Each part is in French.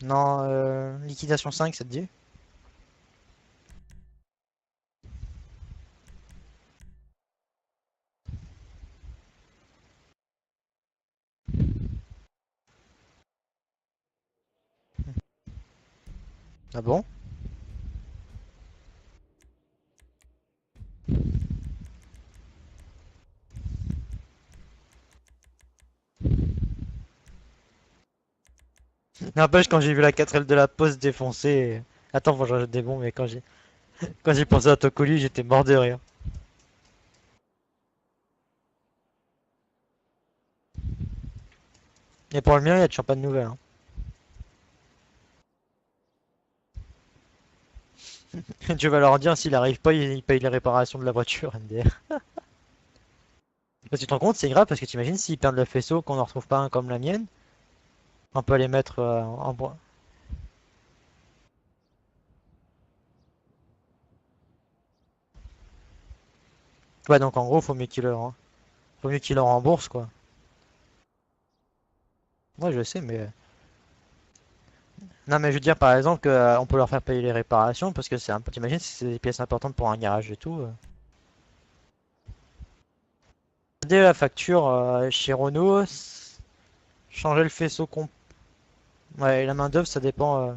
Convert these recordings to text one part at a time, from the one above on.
Non, liquidation 5, ça te dit? Ah bon? N'empêche, quand j'ai vu la 4L de la poste défoncée. Attends, faut que je rajoute des bons, mais quand j'ai pensé à Tocoli, j'étais mort de rire. Et pour le mien, il y a toujours pas de nouvelles, hein. Tu vas leur dire, s'il arrive pas, il paye les réparations de la voiture, NDR. Parce que tu te rends compte, c'est grave, parce que t'imagines s'ils perdent le faisceau, qu'on en retrouve pas un comme la mienne, on peut les mettre en bois. Ouais, donc en gros, faut mieux qu'il le rembourse, quoi. Moi, je sais, mais... Non, mais je veux dire, par exemple, qu'on peut leur faire payer les réparations, parce que c'est un peu... T'imagines si c'est des pièces importantes pour un garage et tout. Dès la facture chez Renault, changer le faisceau complet. Ouais, et la main d'œuvre, ça dépend. De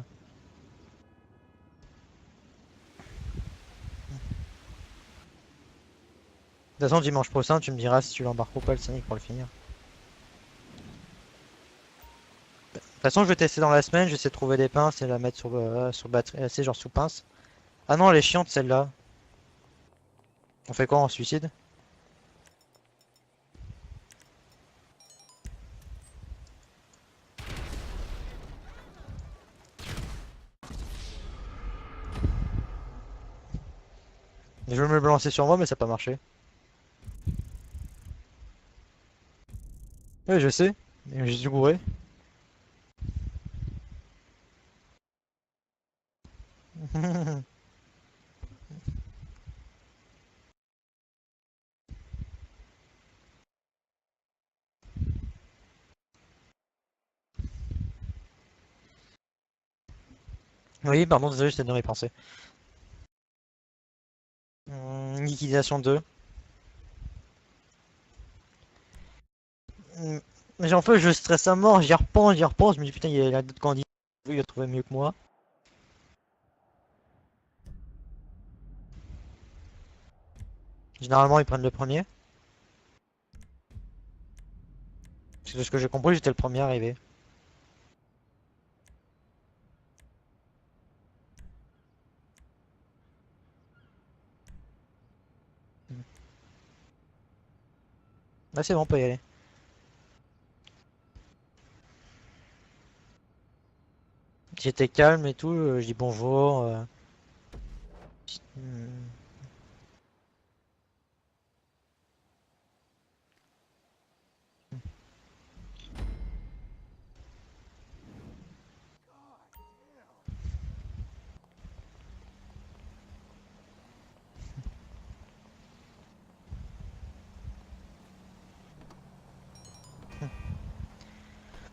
toute façon, dimanche prochain, tu me diras si tu l'embarques ou pas le Sonic pour le finir. De toute façon, je vais tester dans la semaine, je vais essayer de trouver des pinces et la mettre sur batterie, c'est genre sous pince. Ah non, elle est chiante celle-là. On fait quoi en suicide? Je vais me le lancer sur moi, mais ça n'a pas marché. Oui, je sais, mais j'ai dû bourrer. Oui, pardon, désolé, j'étais de y penser. Liquidation 2. Mais en fait, je stresse à mort, j'y repense, je me dis putain, il y a d'autres candidats, il a trouvé mieux que moi. Généralement, ils prennent le premier. Parce que de ce que j'ai compris, j'étais le premier arrivé. Là, c'est bon, on peut y aller. J'étais calme et tout, je dis bonjour. Hmm.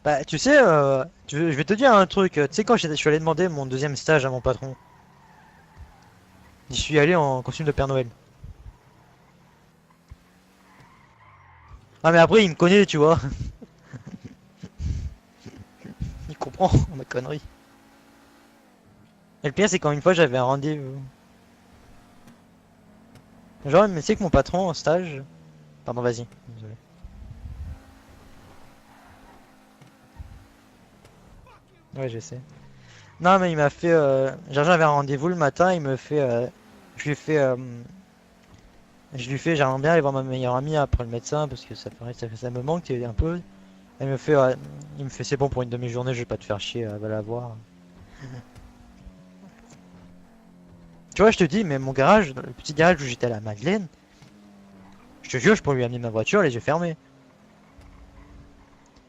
Bah, tu sais, je vais te dire un truc. Tu sais, quand je suis allé demander mon deuxième stage à mon patron, j'y suis allé en costume de Père Noël. Ah, mais après, il me connaît, tu vois. Il comprend ma connerie. Et le pire, c'est quand une fois j'avais un rendez-vous. Genre, mais c'est que mon patron en stage. Pardon, vas-y. Désolé. Ouais, je sais. Non, mais il m'a fait. Genre, j'avais un rendez-vous le matin, il me fait. Je lui fais. J'aimerais bien aller voir ma meilleure amie après le médecin parce que ça me manque un peu. Il me fait, c'est bon pour une demi-journée, je vais pas te faire chier, va la voir. Tu vois, je te dis, mais mon garage, le petit garage où j'étais à la Madeleine, je te jure, je peux lui amener ma voiture les yeux fermés.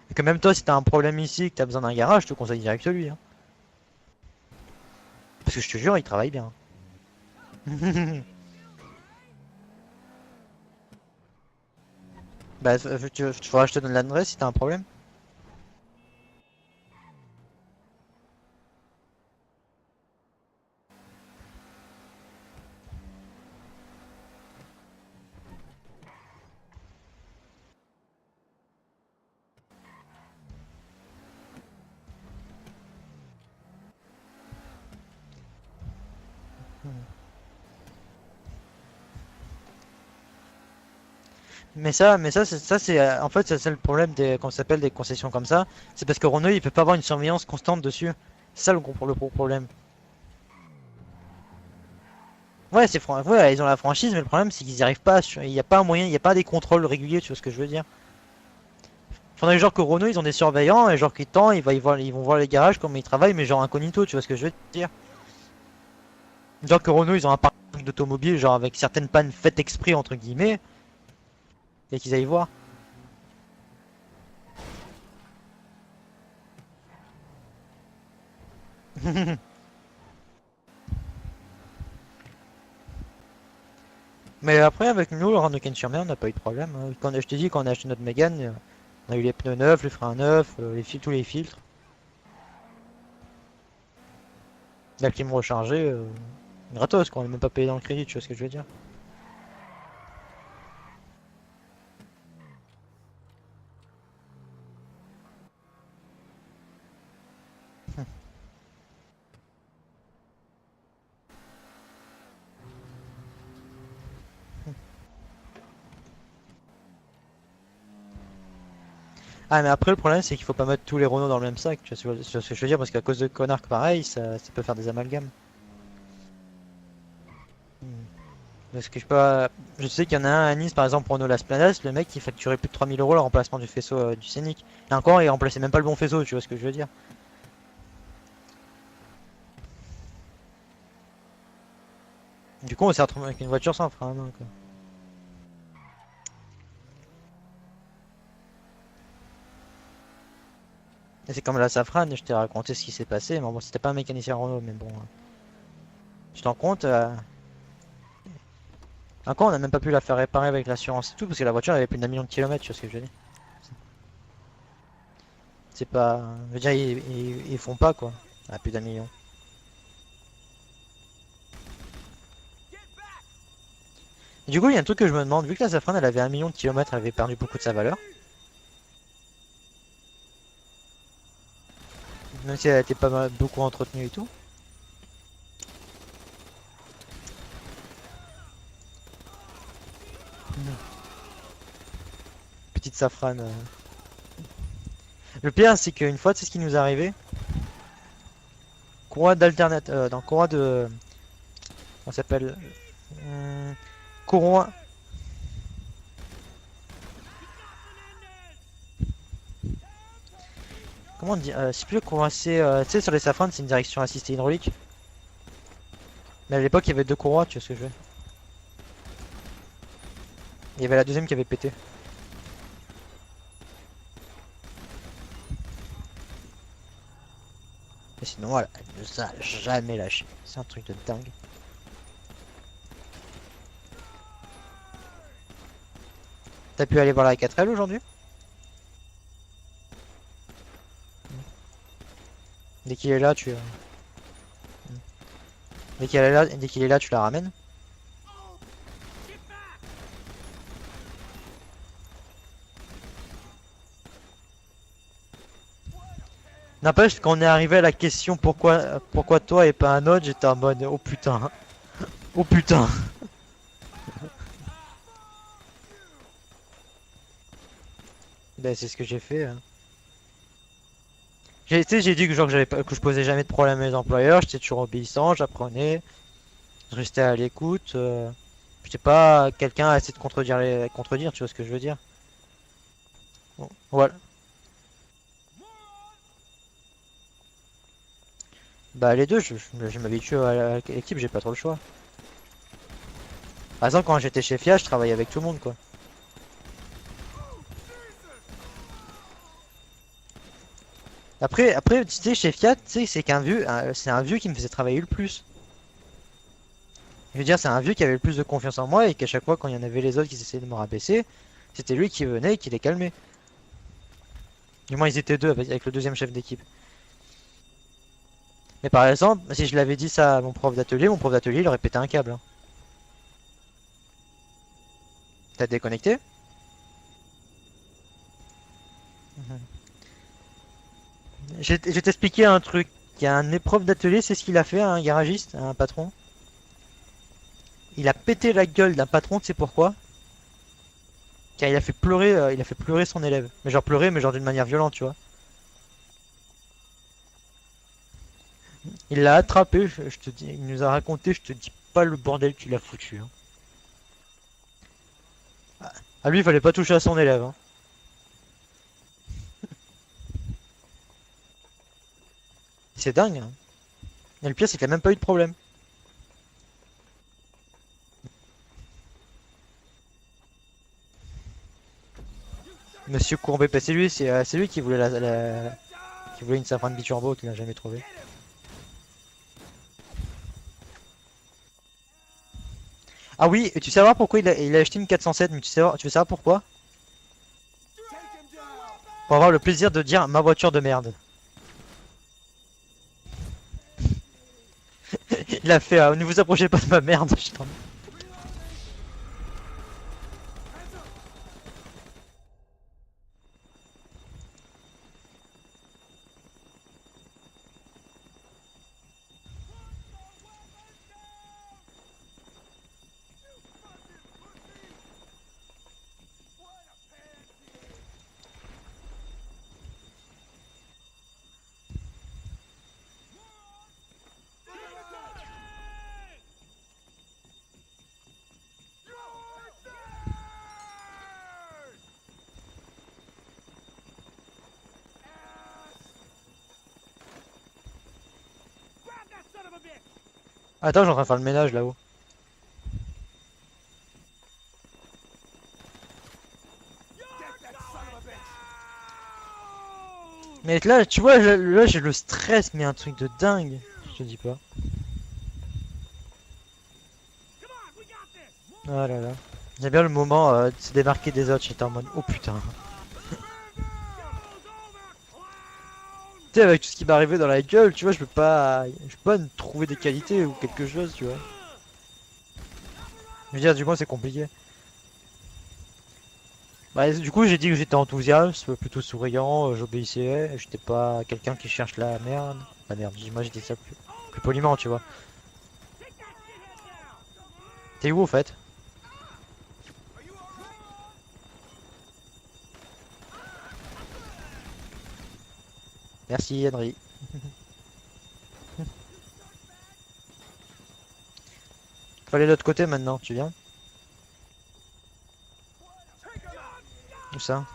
Et que même toi, si t'as un problème ici, que t'as besoin d'un garage, je te conseille direct celui, hein. Parce que je te jure, il travaille bien. Bah, faudra que je te donne l'adresse si t'as un problème. ça c'est en fait c'est le problème des, qu'on s'appelle des concessions comme ça. C'est parce que Renault il peut pas avoir une surveillance constante dessus. C'est ça le gros problème. Ouais, ouais, ils ont la franchise, mais le problème c'est qu'ils y arrivent pas. Il y a pas un moyen, il y a pas des contrôles réguliers, tu vois ce que je veux dire. Faudrait genre que Renault ils ont des surveillants et genre qu'ils temps ils vont voir les garages comment ils travaillent, mais genre incognito, tu vois ce que je veux dire. Genre que Renault ils ont un parc d'automobiles genre avec certaines pannes faites exprès entre guillemets et qu'ils aillent voir. Mais après, avec nous, le Rand-de-Ken-sur-Mer, on n'a pas eu de problème, hein. Quand je te dis, quand on a acheté notre Mégane, on a eu les pneus neufs, les freins neufs, tous les filtres, la clim rechargée, gratos, quoi. On n'est même pas payé dans le crédit, tu vois ce que je veux dire. Ah, mais après, le problème, c'est qu'il faut pas mettre tous les Renault dans le même sac, tu vois ce que je veux dire, parce qu'à cause de connards pareil, ça peut faire des amalgames. Hmm. Parce que je sais qu'il y en a un à Nice, par exemple, Renault Las Planas, le mec, il facturait plus de 3000 € le remplacement du faisceau du Scénic. Et encore, il remplaçait même pas le bon faisceau, tu vois ce que je veux dire. Du coup, on s'est retrouvé avec une voiture sans frein à main, quoi. Et c'est comme la Safran, je t'ai raconté ce qui s'est passé, mais bon, c'était pas un mécanicien Renault, mais bon. Tu t'en compte encore, on n'a même pas pu la faire réparer avec l'assurance et tout, parce que la voiture avait plus d'1 million de kilomètres, tu vois ce que je veux dire. C'est pas. Je veux dire, ils font pas quoi. À plus d'1 million. Et du coup, il y a un truc que je me demande, vu que la Safran elle avait 1 million de kilomètres, elle avait perdu beaucoup de sa valeur. Même si elle était pas beaucoup entretenue et tout. Mhm. Petite Safran. Le pire, c'est qu'une fois, tu sais ce qui nous est arrivé? Courroie d'alternate. Dans courroie de. On s'appelle. Hum, Courroie. Comment on dit c'est plus courroie, c'est. Tu sais, sur les Safran, c'est une direction assistée hydraulique. Mais à l'époque, il y avait deux courroies, tu vois ce que je veux. Il y avait la deuxième qui avait pété. Mais sinon, voilà, elle nous a jamais lâché. C'est un truc de dingue. T'as pu aller voir la 4L aujourd'hui? Dès qu'il est là, dès qu'il est là, tu la ramènes. N'empêche, quand on est arrivé à la question pourquoi toi et pas un autre, j'étais en mode oh putain, oh putain. Ben c'est ce que j'ai fait, hein. Tu sais, j'ai dit que genre que j'avais pas, que je posais jamais de problème à mes employeurs, j'étais toujours obéissant, j'apprenais, je restais à l'écoute. J'étais pas quelqu'un à essayer de contredire, tu vois ce que je veux dire. Bon, voilà. Bah les deux, je m'habitue à l'équipe, j'ai pas trop le choix. Par exemple, quand j'étais chez Fiat, je travaillais avec tout le monde, quoi. Après, tu sais, chez Fiat, tu sais, c'est un vieux qui me faisait travailler le plus. Je veux dire, c'est un vieux qui avait le plus de confiance en moi et qu'à chaque fois, quand il y en avait les autres qui essayaient de me rabaisser, c'était lui qui venait et qui les calmait. Du moins, ils étaient deux avec le deuxième chef d'équipe. Mais par exemple, si je l'avais dit ça à mon prof d'atelier, il aurait pété un câble, hein. T'as déconnecté? Mhm. Je vais t'expliquer un truc. Il y a un épreuve d'atelier, c'est ce qu'il a fait, un garagiste, un patron. Il a pété la gueule d'un patron, tu sais pourquoi? Car il a fait pleurer son élève. Mais genre d'une manière violente, tu vois. Il l'a attrapé, je te dis, il nous a raconté, je te dis pas le bordel qu'il a foutu. Hein. Ah lui, il fallait pas toucher à son élève. Hein. C'est dingue. Hein. Et le pire, c'est qu'il a même pas eu de problème. Monsieur Courbet, bah, c'est lui qui voulait qui voulait une safran de biturbo qu'il n'a jamais trouvé. Ah oui, et tu sais savoir pourquoi il a acheté une 407, mais tu veux savoir pourquoi? Pour avoir le plaisir de dire ma voiture de merde. Il a fait, ne vous approchez pas de ma merde, putain. Attends, j'ai en train de faire le ménage là-haut. Mais là, tu vois, là j'ai le stress, mais un truc de dingue. Je te dis pas. Ah là là. J'aime bien le moment de se démarquer des autres, j'étais en mode oh putain. Tu sais, avec tout ce qui m'est arrivé dans la gueule, tu vois, je peux pas me trouver des qualités ou quelque chose, tu vois. Je veux dire, du moins, c'est compliqué. Bah, du coup, j'ai dit que j'étais enthousiaste, plutôt souriant, j'obéissais, j'étais pas quelqu'un qui cherche la merde. La merde, moi j'ai dit ça plus poliment, tu vois. T'es où, au fait? Merci, Henry. Faut aller de l'autre côté maintenant, tu viens? Où ça?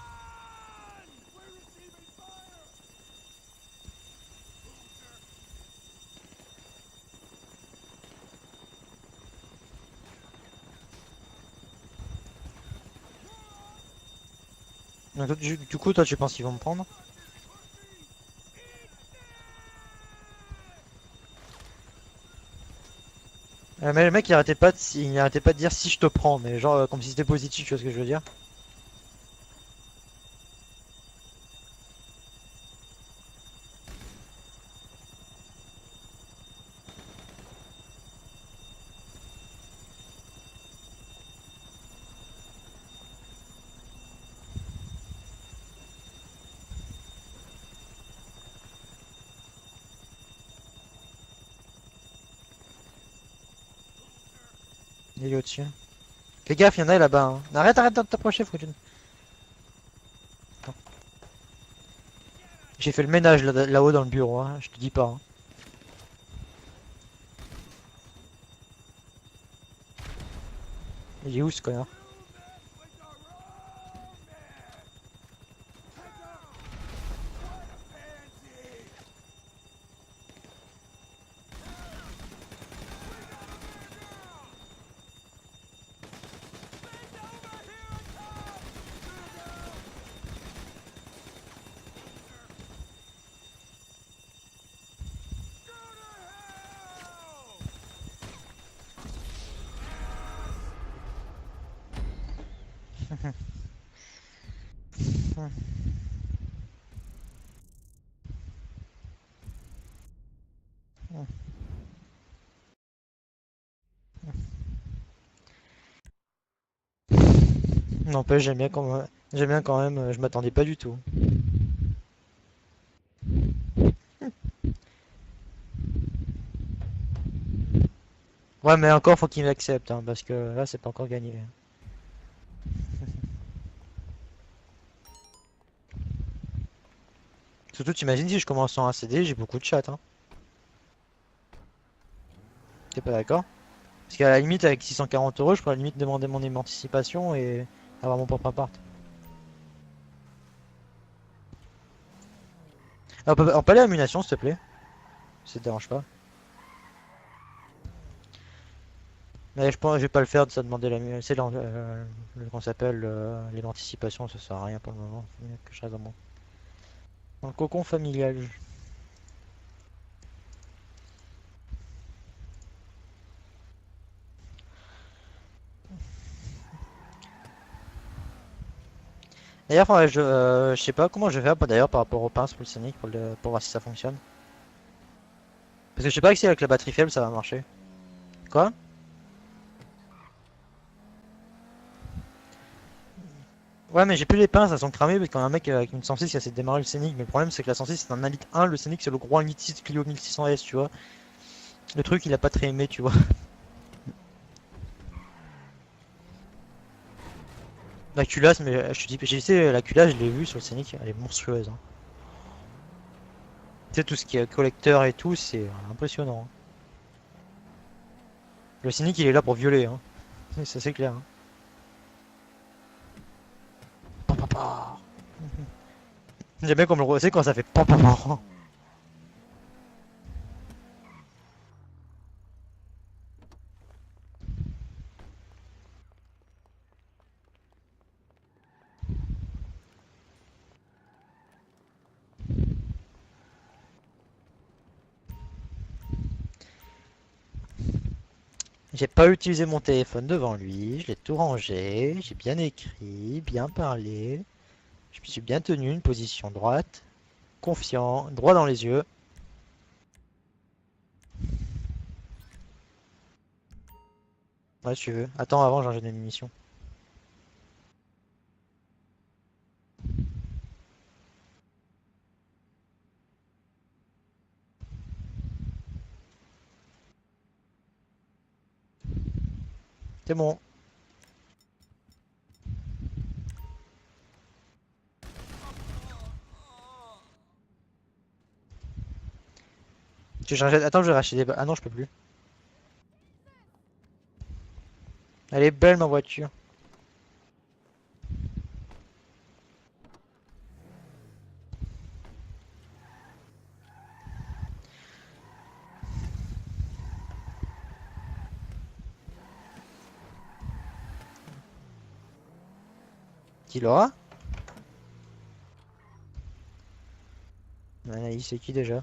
Donc, du coup, toi, tu penses qu'ils vont me prendre? Mais le mec, il arrêtait pas de dire si je te prends, mais genre comme si c'était positif, tu vois ce que je veux dire? Il est au-dessus. Fais gaffe, il y en a là-bas. Hein. Arrête de t'approcher, Fortune. J'ai fait le ménage là-haut dans le bureau, hein, je te dis pas. Hein. Il est où ce connard? N'empêche, j'aime bien quand même, je m'attendais pas du tout. Ouais, mais encore faut qu'il m'accepte, hein, parce que là c'est pas encore gagné. Surtout, t'imagines si je commence en ACD, j'ai beaucoup de chat, hein. T'es pas d'accord? Parce qu'à la limite, avec 640 euros, je pourrais à la limite demander mon émancipation et avoir mon propre appart. Ah, on peut aller à Munation, s'il te plaît? Ça te dérange pas? Mais je pense que je vais pas le faire de ça demander la c'est qu'on s'appelle l'émancipation, ça sert à rien pour le moment. Faut mieux que je reste dans le cocon familial. D'ailleurs, je sais pas comment je vais faire d'ailleurs par rapport aux pinces pour le Sonic pour voir si ça fonctionne. Parce que je sais pas si avec la batterie faible ça va marcher. Quoi? Ouais, mais j'ai plus les pinces, elles sont cramées parce qu'il y a un mec avec une 106 qui a essayé de démarrer le Scénic. Mais le problème, c'est que la 106 c'est un 1 litre 1, le Scénic c'est le gros 1 litre 6 Clio 1600S, tu vois. Le truc, il a pas très aimé, tu vois. La culasse, mais je te dis, j'ai essayé la culasse, je l'ai vue sur le Scénic, elle est monstrueuse, hein. Tu sais, tout ce qui est collecteur et tout, c'est impressionnant, hein. Le Scénic, il est là pour violer, hein. Ça, c'est clair, hein. Pa, pa, pa. J'aime bien comme le c'est quand ça fait pa, pa, pa. J'ai pas utilisé mon téléphone devant lui, je l'ai tout rangé, j'ai bien écrit, bien parlé, je me suis bien tenu, une position droite, confiant, droit dans les yeux. Ouais, si tu veux. Attends, avant, j'ai des munitions. C'est bon. Attends, je vais racheter des balles. Ah non, je peux plus. Elle est belle, ma voiture. Qui l'aura? Anaïs, c'est qui déjà?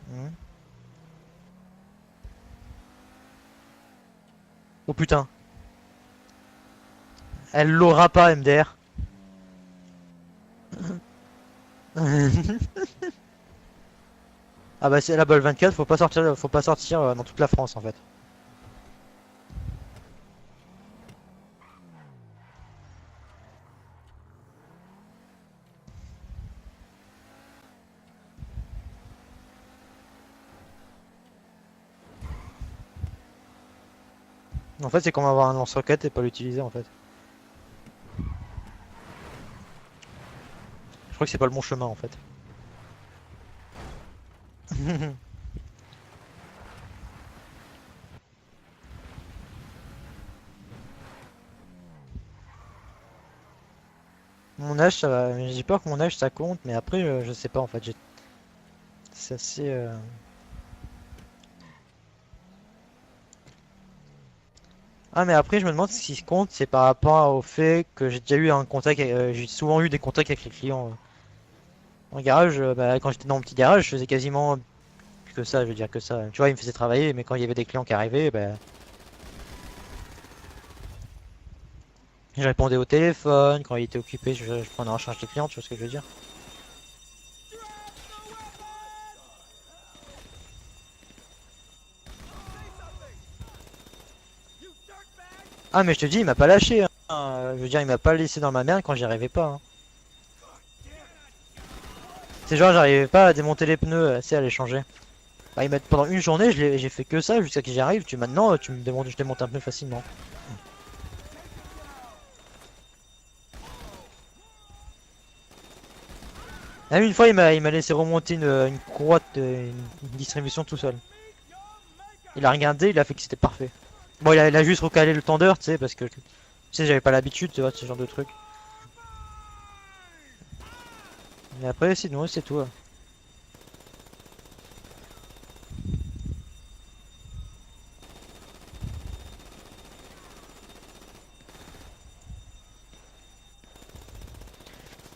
Hmm. Oh putain. Elle l'aura pas, MDR. Ah bah c'est la balle 24, faut pas sortir dans toute la France en fait. En fait, c'est comme avoir un lance-roquette et pas l'utiliser en fait. Je crois que c'est pas le bon chemin en fait. Mon âge, ça va. J'ai peur que mon âge ça compte, mais après, je sais pas en fait. C'est assez. Ah, mais après, je me demande si ce qui compte, c'est par rapport au fait que j'ai déjà eu un contact, j'ai souvent eu des contacts avec les clients. En garage, bah, quand j'étais dans mon petit garage, je faisais quasiment que ça, je veux dire que ça. Tu vois, ils me faisaient travailler, mais quand il y avait des clients qui arrivaient, bah, je répondais au téléphone, quand il était occupé, je prenais en charge les clients, tu vois ce que je veux dire. Ah, mais je te dis, il m'a pas lâché, hein. Je veux dire, il m'a pas laissé dans ma merde quand j'y arrivais pas, hein. C'est genre, j'arrivais pas à démonter les pneus, tu sais, à les changer. Bah, pendant une journée, j'ai fait que ça jusqu'à que j'y arrive. Maintenant, tu me démontes, je démonte un pneu facilement. Même une fois, il m'a laissé remonter une courroie, une distribution tout seul. Il a regardé, il a fait que c'était parfait. Bon, il a juste recalé le tendeur, tu sais, parce que tu sais, j'avais pas l'habitude, tu vois, de ce genre de truc. Mais après, sinon, c'est tout. Ouais.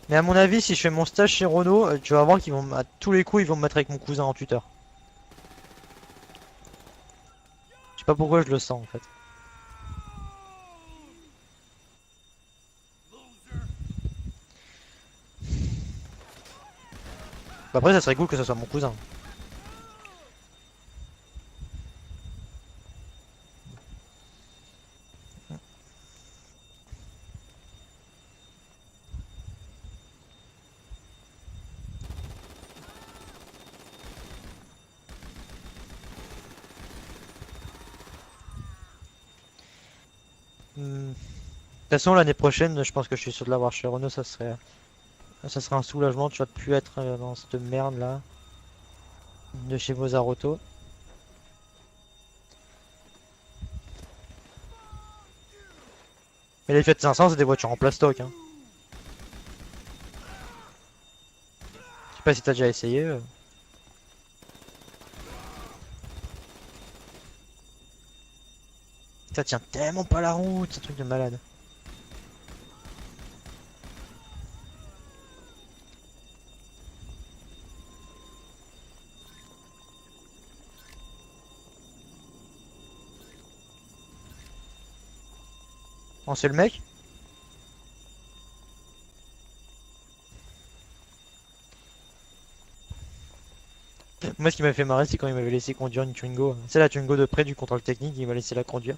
Mais à mon avis, si je fais mon stage chez Renault, tu vas voir qu'ils vont, à tous les coups, ils vont me mettre avec mon cousin en tuteur. Je sais pas pourquoi je le sens en fait. Bah après, ça serait cool que ce soit mon cousin. De toute façon, l'année prochaine, je pense que je suis sûr de l'avoir chez Renault, ça serait un soulagement, tu vas plus être dans cette merde là, de chez Mozaroto. Mais les Fiat 500, c'est des voitures en plastoc, hein. Je sais pas si t'as déjà essayé. Ça tient tellement pas la route, ce truc de malade. On sait le mec? Moi, ce qui m'a fait marrer, c'est quand il m'avait laissé conduire une Twingo. C'est la Twingo de près du contrôle technique, il m'a laissé la conduire.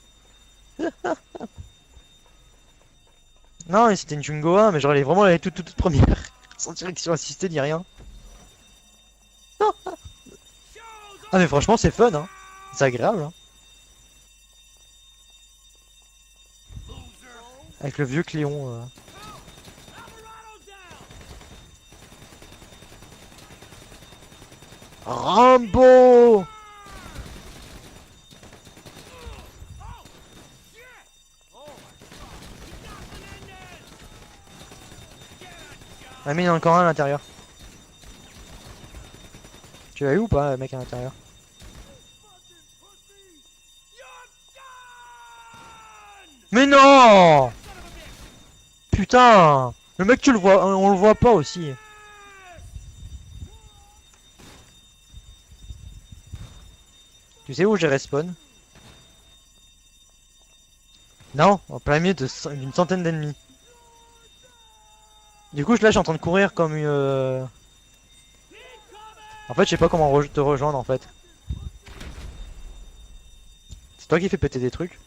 Non, mais c'était une Twingo 1, mais genre elle est vraiment elle est toute première. Sans direction assistée ni rien. Ah mais franchement c'est fun hein. C'est agréable hein. Avec le vieux Cléon. Rambo! Ah mais il y en a encore un à l'intérieur. Tu l'as eu ou pas le mec à l'intérieur? Mais non! Putain! Le mec tu le vois, on le voit pas aussi. Tu sais où j'ai respawn? Non, en plein milieu d'une centaine d'ennemis. Du coup là je suis en train de courir comme une... En fait je sais pas comment te rejoindre en fait. C'est toi qui fais péter des trucs?